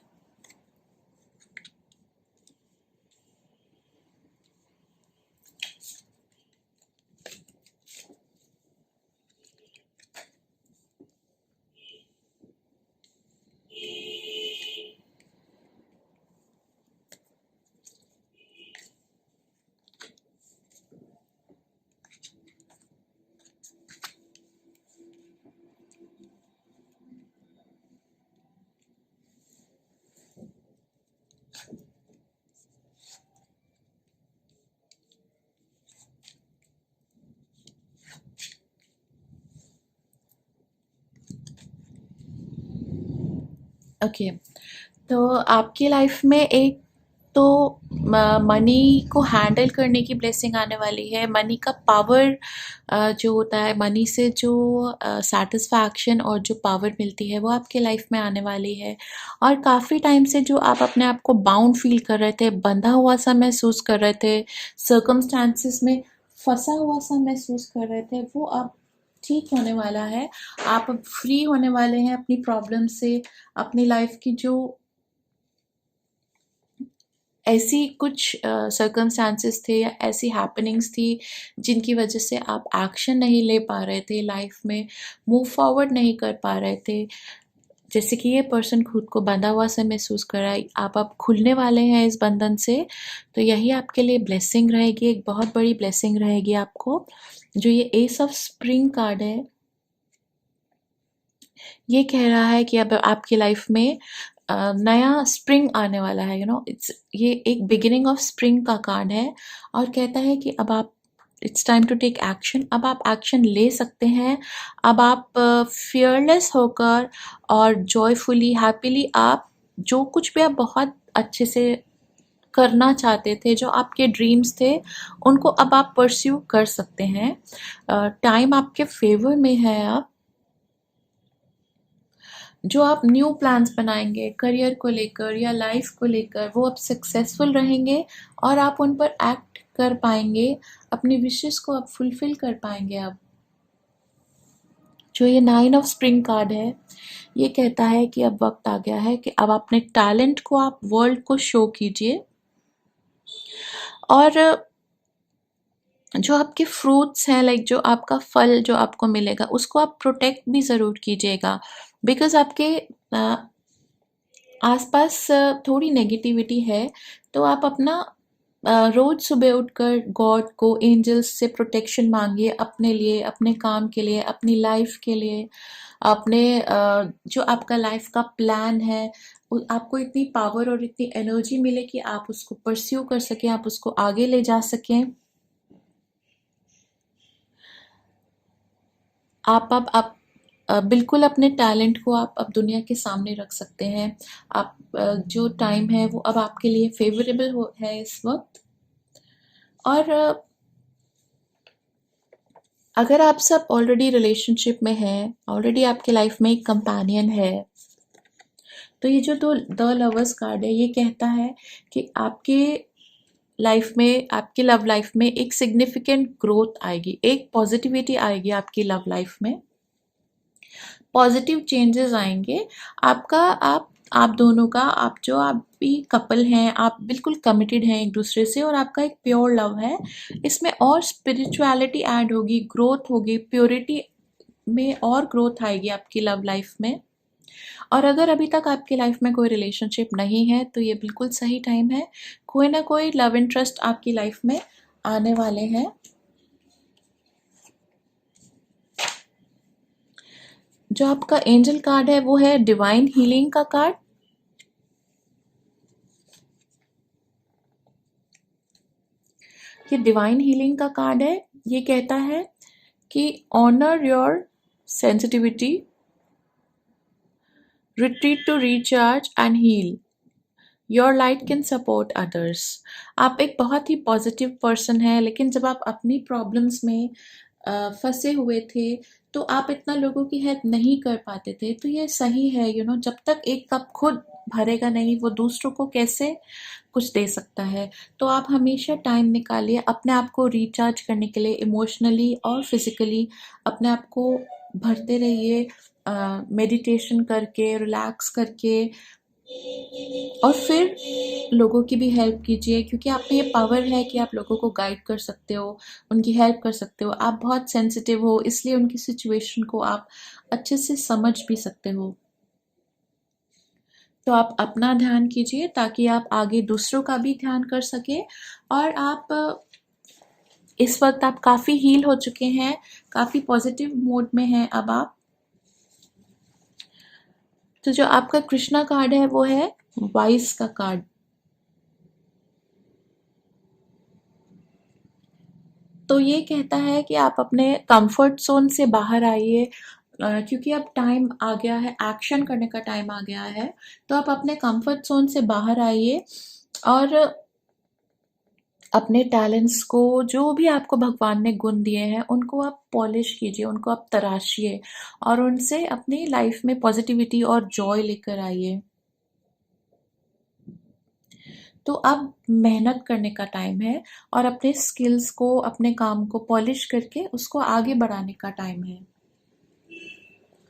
ओके, तो आपकी लाइफ में एक तो मनी को हैंडल करने की ब्लेसिंग आने वाली है। मनी का पावर जो होता है, मनी से जो सेटिस्फैक्शन और जो पावर मिलती है वो आपके लाइफ में आने वाली है। और काफ़ी टाइम से जो आप अपने आप को बाउंड फील कर रहे थे, बंधा हुआ सा महसूस कर रहे थे, सर्कमस्टांसिस में फंसा हुआ सा महसूस कर रहे थे, वो अब ठीक होने वाला है। आप अब फ्री होने वाले हैं अपनी प्रॉब्लम से। अपनी लाइफ की जो ऐसी कुछ सर्कमस्टांसेस थे या ऐसी हैपनिंग्स थी जिनकी वजह से आप एक्शन नहीं ले पा रहे थे लाइफ में, मूव फॉरवर्ड नहीं कर पा रहे थे, जैसे कि ये पर्सन खुद को बंधा हुआ सा महसूस कर रहा है, आप अब खुलने वाले हैं इस बंधन से। तो यही आपके लिए ब्लेसिंग रहेगी, एक बहुत बड़ी ब्लेसिंग रहेगी आपको। जो ये एस ऑफ स्प्रिंग कार्ड है, ये कह रहा है कि अब आपकी लाइफ में नया स्प्रिंग आने वाला है। इट्स ये एक बिगिनिंग ऑफ स्प्रिंग का कार्ड है, और कहता है कि अब आप it's time to take action. अब आप एक्शन ले सकते हैं। अब आप फियरलेस होकर और जॉयफुली, हैप्पीली आप जो कुछ भी आप बहुत अच्छे से करना चाहते थे, जो आपके ड्रीम्स थे, उनको अब आप परस्यू कर सकते हैं। टाइम आपके फेवर में है अब। जो आप न्यू प्लान्स बनाएंगे करियर को लेकर या लाइफ को लेकर, वो अब सक्सेसफुल रहेंगे और आप उन पर एक्ट कर पाएंगे, अपनी विशेस को आप फुलफिल कर पाएंगे। अब जो ये 9 ऑफ स्प्रिंग कार्ड है, ये कहता है कि अब वक्त आ गया है कि अब अपने टैलेंट को आप वर्ल्ड को शो कीजिए, और जो आपके फ्रूट्स हैं, लाइक जो आपका फल जो आपको मिलेगा, उसको आप प्रोटेक्ट भी ज़रूर कीजिएगा। बिकॉज आपके आसपास थोड़ी नेगेटिविटी है, तो आप अपना रोज सुबह उठकर गॉड को, एंजल्स से प्रोटेक्शन मांगिए, अपने लिए, अपने काम के लिए, अपनी लाइफ के लिए, अपने जो आपका लाइफ का प्लान है, आपको इतनी पावर और इतनी एनर्जी मिले कि आप उसको परस्यू कर सकें, आप उसको आगे ले जा सकें। आप बिल्कुल अपने टैलेंट को आप अब दुनिया के सामने रख सकते हैं। आप जो टाइम है वो अब आपके लिए फेवरेबल है इस वक्त। और अगर आप सब ऑलरेडी रिलेशनशिप में हैं, ऑलरेडी आपके लाइफ में एक कंपेनियन है, तो ये जो द लवर्स कार्ड है, ये कहता है कि आपके लाइफ में, आपकी लव लाइफ में एक सिग्निफिकेंट ग्रोथ आएगी, एक पॉजिटिविटी आएगी आपकी लव लाइफ में, पॉजिटिव चेंजेस आएंगे। आपका आप दोनों का, आप जो आप भी कपल हैं, आप बिल्कुल कमिटेड हैं एक दूसरे से, और आपका एक प्योर लव है। इसमें और स्पिरिचुअलिटी ऐड होगी, ग्रोथ होगी, प्योरिटी में और ग्रोथ आएगी आपकी लव लाइफ में। और अगर अभी तक आपकी लाइफ में कोई रिलेशनशिप नहीं है, तो ये बिल्कुल सही टाइम है। कोई ना कोई लव इंटरेस्ट आपकी लाइफ में आने वाले हैं। जो आपका एंजल कार्ड है वो है डिवाइन हीलिंग का कार्ड। ये डिवाइन हीलिंग का कार्ड है। ये कहता है कि honour your sensitivity, retreat to recharge and heal, your light can support others. आप एक बहुत ही पॉजिटिव पर्सन है, लेकिन जब आप अपनी प्रॉब्लम्स में फंसे हुए थे, तो आप इतना लोगों की हेल्प नहीं कर पाते थे। तो ये सही है, जब तक एक कप खुद भरेगा नहीं, वो दूसरों को कैसे कुछ दे सकता है। तो आप हमेशा टाइम निकालिए अपने आप को रिचार्ज करने के लिए, इमोशनली और फिजिकली अपने आप को भरते रहिए, मेडिटेशन करके, रिलैक्स करके, और फिर लोगों की भी हेल्प कीजिए, क्योंकि आप में ये पावर है कि आप लोगों को गाइड कर सकते हो, उनकी हेल्प कर सकते हो। आप बहुत सेंसिटिव हो, इसलिए उनकी सिचुएशन को आप अच्छे से समझ भी सकते हो। तो आप अपना ध्यान कीजिए ताकि आप आगे दूसरों का भी ध्यान कर सके। और आप इस वक्त आप काफ़ी हील हो चुके हैं, काफ़ी पॉजिटिव मोड में हैं अब आप। तो जो आपका कृष्णा कार्ड है वो है वाइस का कार्ड। तो ये कहता है कि आप अपने कंफर्ट जोन से बाहर आइए, क्योंकि अब टाइम आ गया है, एक्शन करने का टाइम आ गया है। तो आप अपने कंफर्ट जोन से बाहर आइए और अपने टैलेंट्स को, जो भी आपको भगवान ने गुण दिए हैं, उनको आप पॉलिश कीजिए, उनको आप तराशिए और उनसे अपनी लाइफ में पॉजिटिविटी और जॉय लेकर आइए। तो अब मेहनत करने का टाइम है और अपने स्किल्स को, अपने काम को पॉलिश करके उसको आगे बढ़ाने का टाइम है।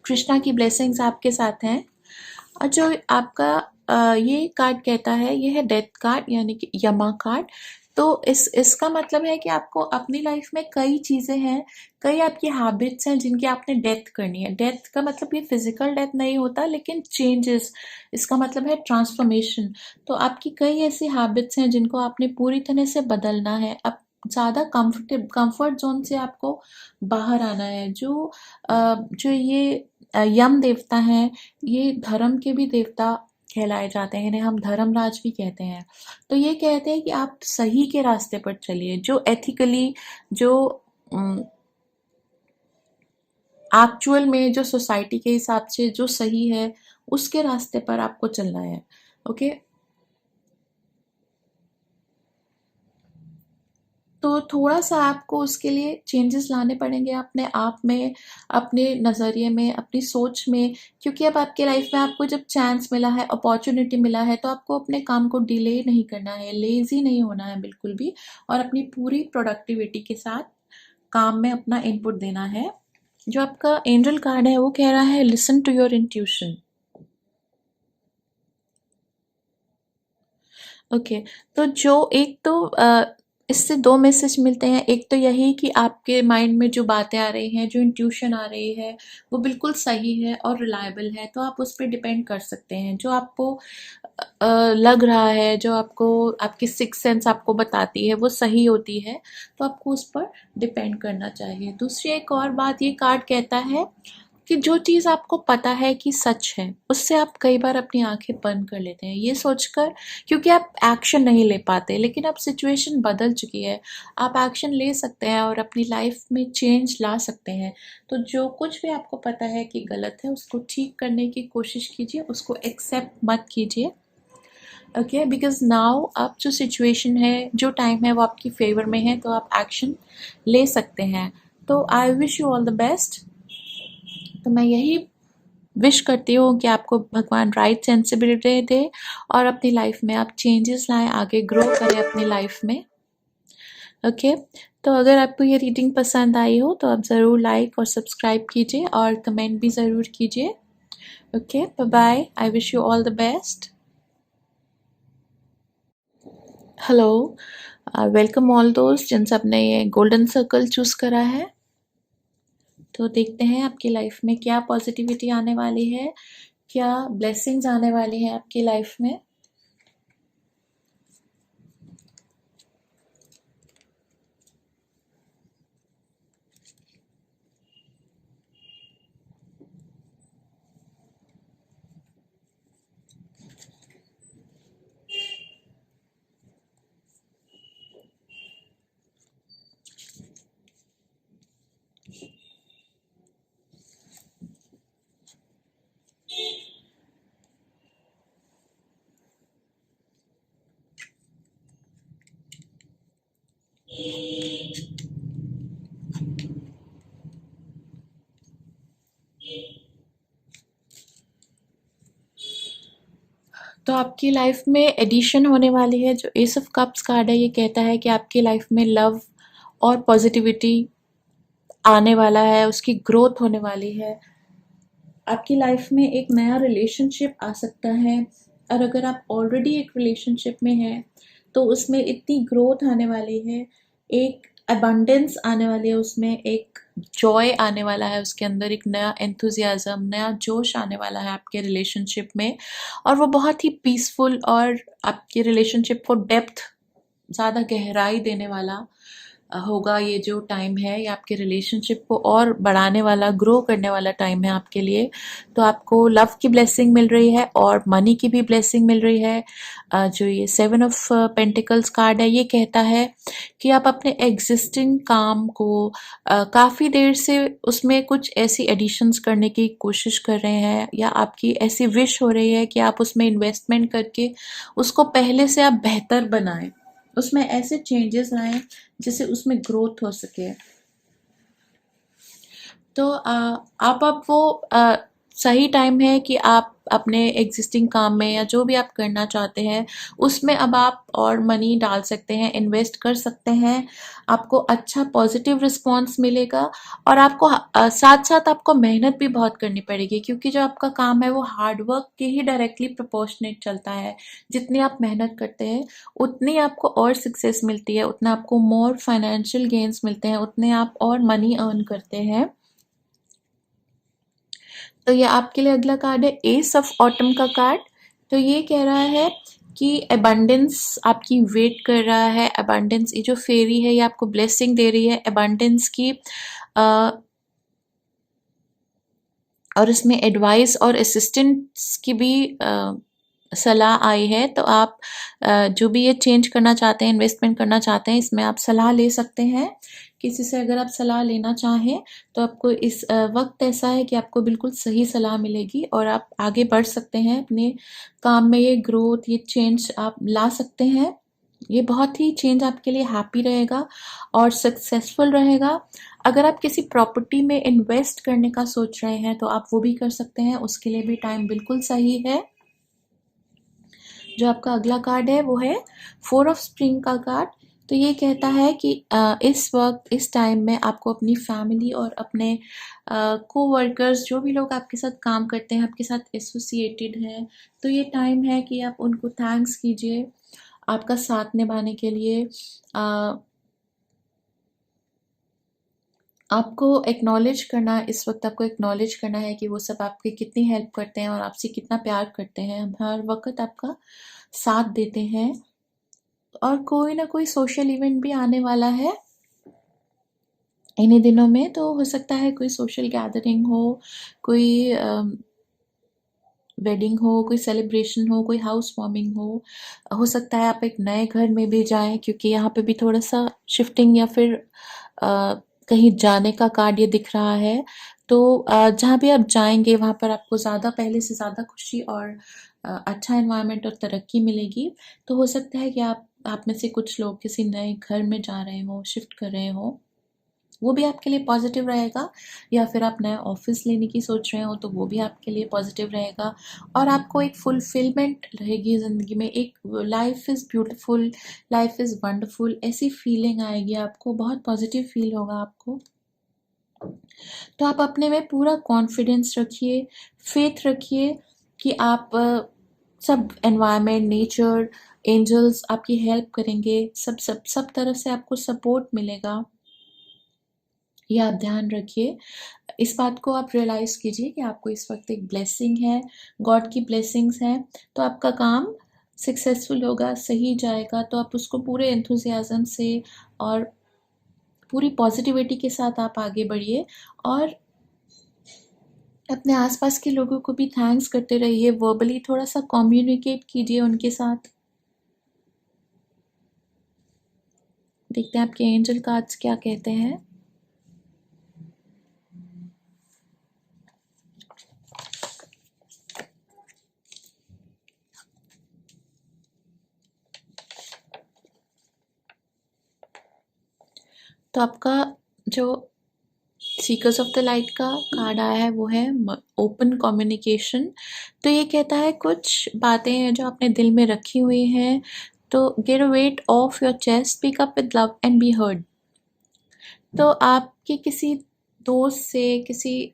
कृष्णा की ब्लेसिंग्स आपके साथ हैं। और जो आपका ये कार्ड कहता है, ये है डेथ कार्ड, यानी कि यमा कार्ड। तो इसका मतलब है कि आपको अपनी लाइफ में कई चीज़ें हैं, कई आपकी हैबिट्स हैं जिनकी आपने डेथ करनी है। डेथ का मतलब ये फिजिकल डेथ नहीं होता, लेकिन चेंजेस, इसका मतलब है ट्रांसफॉर्मेशन। तो आपकी कई ऐसी हैबिट्स हैं जिनको आपने पूरी तरह से बदलना है। अब ज़्यादा कंफर्ट जोन से आपको बाहर आना है। जो ये यम देवता हैं, ये धर्म के भी देवता कहलाए जाते हैं, इन्हें हम धर्मराज भी कहते हैं। तो ये कहते हैं कि आप सही के रास्ते पर चलिए, जो एथिकली, जो एक्चुअल में, जो सोसाइटी के हिसाब से जो सही है, उसके रास्ते पर आपको चलना है। ओके। तो थोड़ा-सा आपको उसके लिए चेंजेस लाने पड़ेंगे अपने आप में, अपने नज़रिए में, अपनी सोच में, क्योंकि अब आपके लाइफ में आपको जब चांस मिला है, अपॉर्च्युनिटी मिला है, तो आपको अपने काम को डिले नहीं करना है, लेज़ी नहीं होना है बिल्कुल भी, और अपनी पूरी प्रोडक्टिविटी के साथ काम में अपना इनपुट देना है। जो आपका एंजल कार्ड है वो कह रहा है listen to your intuition. Okay, तो जो एक तो इससे 2 मैसेज मिलते हैं। एक तो यही कि आपके माइंड में जो बातें आ रही हैं, जो इंट्यूशन आ रही है, वो बिल्कुल सही है और रिलायबल है, तो आप उस पे डिपेंड कर सकते हैं। जो आपको लग रहा है, जो आपको आपकी सिक्स्थ सेंस आपको बताती है, वो सही होती है, तो आपको उस पर डिपेंड करना चाहिए। दूसरी एक और बात ये कार्ड कहता है कि जो चीज़ आपको पता है कि सच है, उससे आप कई बार अपनी आँखें बंद कर लेते हैं, ये सोचकर, क्योंकि आप एक्शन नहीं ले पाते। लेकिन अब सिचुएशन बदल चुकी है, आप एक्शन ले सकते हैं और अपनी लाइफ में चेंज ला सकते हैं। तो जो कुछ भी आपको पता है कि गलत है, उसको ठीक करने की कोशिश कीजिए, उसको एक्सेप्ट मत कीजिए। ओके, बिकॉज़ नाउ अब जो सिचुएशन है, जो टाइम है, वो आपकी फ़ेवर में है, तो आप एक्शन ले सकते हैं। तो आई wish you all the best. तो मैं यही विश करती हूँ कि आपको भगवान राइट सेंसिबिलिटी दे और अपनी लाइफ में आप चेंजेस लाएं, आगे ग्रो करें अपनी लाइफ में। ओके, तो अगर आपको ये रीडिंग पसंद आई हो तो आप ज़रूर लाइक और सब्सक्राइब कीजिए और कमेंट भी ज़रूर कीजिए। Okay, bye bye, I wish you all the best. Hello, welcome all दोस्त जिन सब ने ये गोल्डन सर्कल चूज़ करा है। तो देखते हैं आपकी लाइफ में क्या पॉजिटिविटी आने वाली है, क्या ब्लेसिंग्स आने वाली है आपकी लाइफ में। तो आपकी लाइफ में एडिशन होने वाली है। जो एस ऑफ कप्स कार्ड है, ये कहता है कि आपकी लाइफ में लव और पॉजिटिविटी आने वाला है, उसकी ग्रोथ होने वाली है। आपकी लाइफ में एक नया रिलेशनशिप आ सकता है, और अगर आप ऑलरेडी एक रिलेशनशिप में हैं तो उसमें इतनी ग्रोथ आने वाली है, एक अबंडेंस आने वाली है, उसमें एक जॉय आने वाला है, उसके अंदर एक नया एंथुजियाज्म, नया जोश आने वाला है आपके रिलेशनशिप में, और वो बहुत ही पीसफुल और आपके रिलेशनशिप को डेप्थ, ज़्यादा गहराई देने वाला होगा। ये जो टाइम है ये आपके रिलेशनशिप को और बढ़ाने वाला, ग्रो करने वाला टाइम है आपके लिए। तो आपको लव की ब्लेसिंग मिल रही है और मनी की भी ब्लेसिंग मिल रही है। जो ये 7 ऑफ पेंटिकल्स कार्ड है, ये कहता है कि आप अपने एग्जिस्टिंग काम को काफ़ी देर से उसमें कुछ ऐसी एडिशंस करने की कोशिश कर रहे हैं, या आपकी ऐसी विश हो रही है कि आप उसमें इन्वेस्टमेंट करके उसको पहले से आप बेहतर बनाएं, उसमें ऐसे चेंजेस लाएं जिससे उसमें ग्रोथ हो सके। तो आप अब वो सही टाइम है कि आप अपने एग्जिस्टिंग काम में या जो भी आप करना चाहते हैं उसमें अब आप और मनी डाल सकते हैं, इन्वेस्ट कर सकते हैं। आपको अच्छा पॉजिटिव रिस्पॉन्स मिलेगा, और आपको साथ साथ आपको मेहनत भी बहुत करनी पड़ेगी, क्योंकि जो आपका काम है वो हार्ड वर्क के ही डायरेक्टली प्रोपोर्शनेट चलता है। जितनी आप मेहनत करते हैं उतनी आपको और सक्सेस मिलती है, उतना आपको मोर फाइनेंशियल गेन्स मिलते हैं, उतने आप और मनी अर्न करते हैं। तो ये आपके लिए अगला कार्ड है एस ऑफ ऑटम का कार्ड। तो ये कह रहा है कि अबंडेंस आपकी वेट कर रहा है। अबंडेंस, ये जो फेरी है ये आपको ब्लेसिंग दे रही है अबंडेंस की, और इसमें एडवाइस और असिस्टेंट्स की भी सलाह आई है। तो आप जो भी ये चेंज करना चाहते हैं, इन्वेस्टमेंट करना चाहते हैं, इसमें आप सलाह ले सकते हैं किसी से। अगर आप सलाह लेना चाहें तो आपको इस वक्त ऐसा है कि आपको बिल्कुल सही सलाह मिलेगी और आप आगे बढ़ सकते हैं अपने काम में। ये ग्रोथ, ये चेंज आप ला सकते हैं। ये बहुत ही चेंज आपके लिए हैप्पी रहेगा और सक्सेसफुल रहेगा। अगर आप किसी प्रॉपर्टी में इन्वेस्ट करने का सोच रहे हैं तो आप वो भी कर सकते हैं, उसके लिए भी टाइम बिल्कुल सही है। जो आपका अगला कार्ड है वो है 4 ऑफ स्प्रिंग का कार्ड। तो ये कहता है कि इस वक्त इस टाइम में आपको अपनी फैमिली और अपने कोवर्कर्स, जो भी लोग आपके साथ काम करते हैं, आपके साथ एसोसिएटेड हैं, तो ये टाइम है कि आप उनको थैंक्स कीजिए आपका साथ निभाने के लिए। आपको एक्नॉलेज करना, इस वक्त आपको एक्नॉलेज करना है कि वो सब आपकी कितनी हेल्प करते हैं और आपसे कितना प्यार करते हैं, हर वक्त आपका साथ देते हैं। और कोई ना कोई सोशल इवेंट भी आने वाला है इन्हीं दिनों में, तो हो सकता है कोई सोशल गैदरिंग हो, कोई वेडिंग हो, कोई सेलिब्रेशन हो, कोई हाउस वार्मिंग हो सकता है आप एक नए घर में भी जाएं, क्योंकि यहाँ पे भी थोड़ा सा शिफ्टिंग या फिर कहीं जाने का कार्ड ये दिख रहा है। तो जहाँ भी आप जाएंगे वहाँ पर आपको ज़्यादा, पहले से ज़्यादा खुशी और अच्छा एनवायरनमेंट और तरक्की मिलेगी। तो हो सकता है कि आप में से कुछ लोग किसी नए घर में जा रहे हो, शिफ्ट कर रहे हो, वो भी आपके लिए पॉजिटिव रहेगा। या फिर आप नया ऑफिस लेने की सोच रहे हो तो वो भी आपके लिए पॉजिटिव रहेगा। और आपको एक फुलफिलमेंट रहेगी ज़िंदगी में, एक life is beautiful, life is wonderful, ऐसी फीलिंग आएगी आपको, बहुत पॉजिटिव फील होगा आपको। तो आप अपने में पूरा कॉन्फिडेंस रखिए, फेथ रखिए कि आप सब एनवायरनमेंट, नेचर, एंजल्स आपकी हेल्प करेंगे, सब सब सब तरफ से आपको सपोर्ट मिलेगा। ये आप ध्यान रखिए, इस बात को आप रियलाइज़ कीजिए कि आपको इस वक्त एक ब्लेसिंग है, गॉड की ब्लेसिंग्स हैं। तो आपका काम सक्सेसफुल होगा, सही जाएगा, तो आप उसको पूरे एंथुसियाज्म से और पूरी पॉजिटिविटी के साथ आप आगे बढ़िए। और अपने आसपास के लोगों को भी थैंक्स करते रहिए, वर्बली थोड़ा सा कम्युनिकेट कीजिए उनके साथ। देखते हैं आपके एंजल कार्ड्स क्या कहते हैं। तो आपका जो सीकर्स ऑफ द लाइट का कार्ड आया है वो है ओपन कम्युनिकेशन। तो ये कहता है कुछ बातें हैं जो आपने दिल में रखी हुई हैं, तो get a weight of your chest, speak up with love and be heard. तो आपके किसी दोस्त से, किसी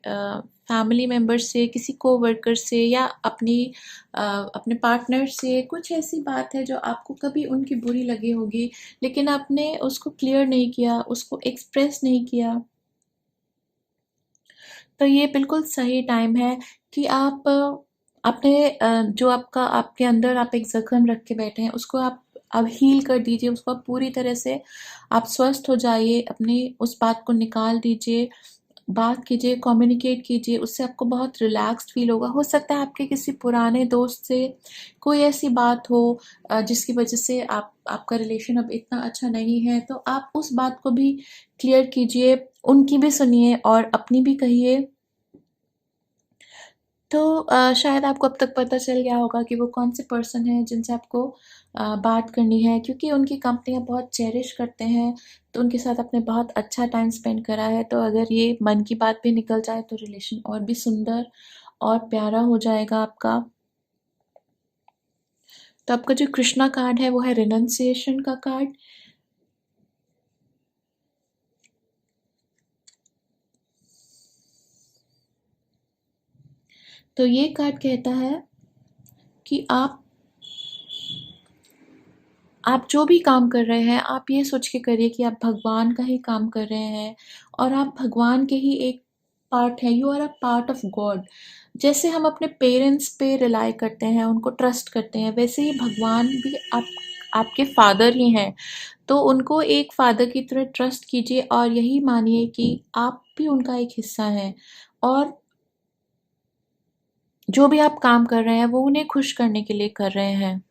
फैमिली मेम्बर से, किसी कोवर्कर से या अपने पार्टनर से कुछ ऐसी बात है जो आपको कभी उनकी बुरी लगी होगी, लेकिन आपने उसको क्लियर नहीं किया, उसको एक्सप्रेस नहीं किया। तो ये बिल्कुल सही टाइम है कि आप अपने जो आपके अंदर आप एक ज़ख्म रख के बैठे हैं उसको आप अब हील कर दीजिए, उसको आप पूरी तरह से आप स्वस्थ हो जाइए, अपनी उस बात को निकाल दीजिए, बात कीजिए, कम्युनिकेट कीजिए, उससे आपको बहुत रिलैक्स्ड फ़ील होगा। हो सकता है आपके किसी पुराने दोस्त से कोई ऐसी बात हो जिसकी वजह से आप आपका रिलेशन अब इतना अच्छा नहीं है, तो आप उस बात को भी क्लियर कीजिए, उनकी भी सुनिए और अपनी भी कहिए। तो शायद आपको अब तक पता चल गया होगा कि वो कौन से पर्सन हैं जिनसे आपको बात करनी है, क्योंकि उनकी कंपनियाँ बहुत चेरिश करते हैं, तो उनके साथ आपने बहुत अच्छा टाइम स्पेंड करा है। तो अगर ये मन की बात भी निकल जाए तो रिलेशन और भी सुंदर और प्यारा हो जाएगा आपका। तो आपका जो कृष्णा कार्ड है वो है रिनंसिएशन का कार्ड। तो ये कार्ड कहता है कि आप जो भी काम कर रहे हैं, आप ये सोच के करिए कि आप भगवान का ही काम कर रहे हैं और आप भगवान के ही एक पार्ट हैं, you are a part of God. जैसे हम अपने पेरेंट्स पे रिलाई करते हैं, उनको ट्रस्ट करते हैं, वैसे ही भगवान भी आपके फादर ही हैं। तो उनको एक फादर की तरह ट्रस्ट कीजिए और यही मानिए कि आप भी उनका एक हिस्सा हैं। और जो भी आप काम कर रहे हैं, वो उन्हें खुश करने के लिए कर रहे हैं।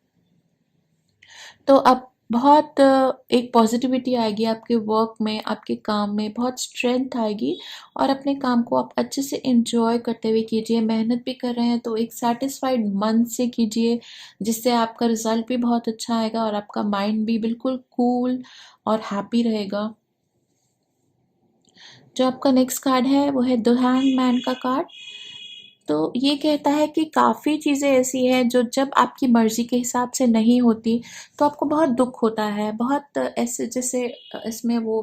तो अब बहुत एक पॉजिटिविटी आएगी आपके वर्क में, आपके काम में बहुत स्ट्रेंथ आएगी और अपने काम को आप अच्छे से एंजॉय करते हुए कीजिए। मेहनत भी कर रहे हैं तो एक सैटिस्फाइड मन से कीजिए, जिससे आपका रिजल्ट भी बहुत अच्छा आएगा और आपका माइंड भी बिल्कुल कूल और हैप्पी रहेगा। जो आपका नेक्स्ट कार्ड है वो है द हैंगमैन का कार्ड। तो ये कहता है कि काफ़ी चीज़ें ऐसी हैं जो जब आपकी मर्ज़ी के हिसाब से नहीं होती, तो आपको बहुत दुःख होता है। बहुत ऐसे जैसे इसमें वो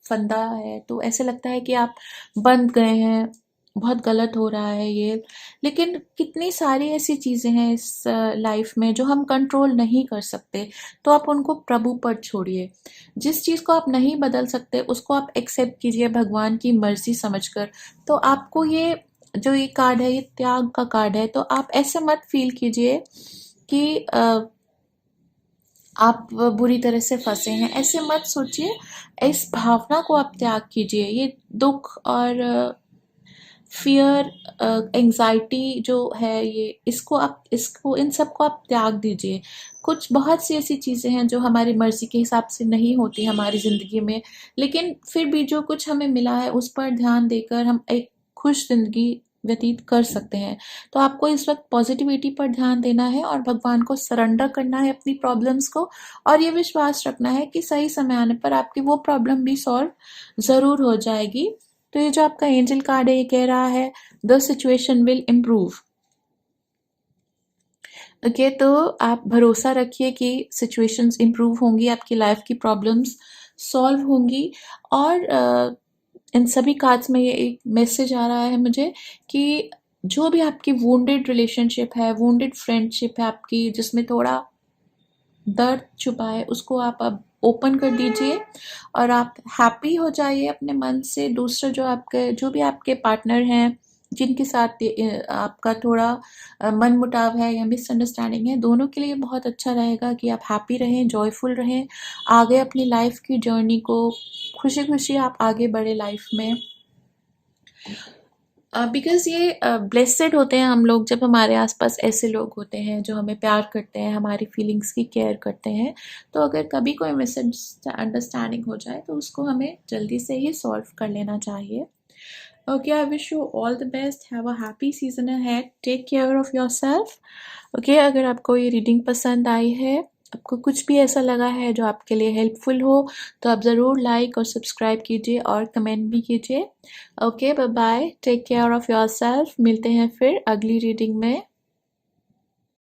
फंदा है, तो ऐसे लगता है कि आप बंध गए हैं, बहुत गलत हो रहा है ये। लेकिन कितनी सारी ऐसी चीज़ें हैं इस लाइफ़ में जो हम कंट्रोल नहीं कर सकते, तो आप उनको प्रभु पर छोड़िए। जिस चीज़ को आप नहीं बदल सकते, उसको आप एक्सेप्ट कीजिए भगवान की मर्ज़ी समझकर। तो आपको ये जो ये कार्ड है, ये त्याग का कार्ड है, तो आप ऐसे मत फील कीजिए कि आप बुरी तरह से फंसे हैं, ऐसे मत सोचिए। इस भावना को आप त्याग कीजिए। ये दुख और फियर, एंजाइटी जो है, ये इसको इन सबको आप त्याग दीजिए। कुछ बहुत सी ऐसी चीज़ें हैं जो हमारी मर्जी के हिसाब से नहीं होती हमारी ज़िंदगी में, लेकिन फिर भी जो कुछ हमें मिला है उस पर ध्यान देकर हम एक खुश ज़िंदगी व्यतीत कर सकते हैं। तो आपको इस वक्त पॉजिटिविटी पर ध्यान देना है और भगवान को सरेंडर करना है अपनी प्रॉब्लम्स को, और ये विश्वास रखना है कि सही समय आने पर आपकी वो प्रॉब्लम भी सॉल्व ज़रूर हो जाएगी। तो ये जो आपका एंजल कार्ड है, ये कह रहा है the situation will improve. Okay, तो आप भरोसा रखिए कि सिचुएशंस इम्प्रूव होंगी, आपकी लाइफ की प्रॉब्लम्स सॉल्व होंगी। और इन सभी कार्ड्स में ये एक मैसेज आ रहा है मुझे कि जो भी आपकी वुंडेड रिलेशनशिप है, वुंडेड फ्रेंडशिप है आपकी, जिसमें थोड़ा दर्द छुपा है, उसको आप अब ओपन कर दीजिए और आप हैप्पी हो जाइए अपने मन से। दूसरा जो भी आपके पार्टनर हैं, जिनके साथ आपका थोड़ा मनमुटाव है या मिसअंडरस्टैंडिंग है, दोनों के लिए बहुत अच्छा रहेगा कि आप हैप्पी रहें, जॉयफुल रहें, आगे अपनी लाइफ की जर्नी को खुशी-खुशी आप आगे बढ़े लाइफ में। बिकॉज़ ये ब्लेसेड होते हैं हम लोग जब हमारे आसपास ऐसे लोग होते हैं जो हमें प्यार करते हैं, हमारी फीलिंग्स की केयर करते हैं। तो अगर कभी कोई मिसअंडरस्टैंडिंग हो जाए तो उसको हमें जल्दी से ही सॉल्व कर लेना चाहिए। Okay, I wish you all the best, have a happy season ahead, take care of yourself. Okay, अगर आपको ये रीडिंग पसंद आई है, आपको कुछ भी ऐसा लगा है जो आपके लिए हेल्पफुल हो, तो आप ज़रूर लाइक और सब्सक्राइब कीजिए और कमेंट भी कीजिए। Okay, bye bye, take care of yourself. मिलते हैं फिर अगली रीडिंग में।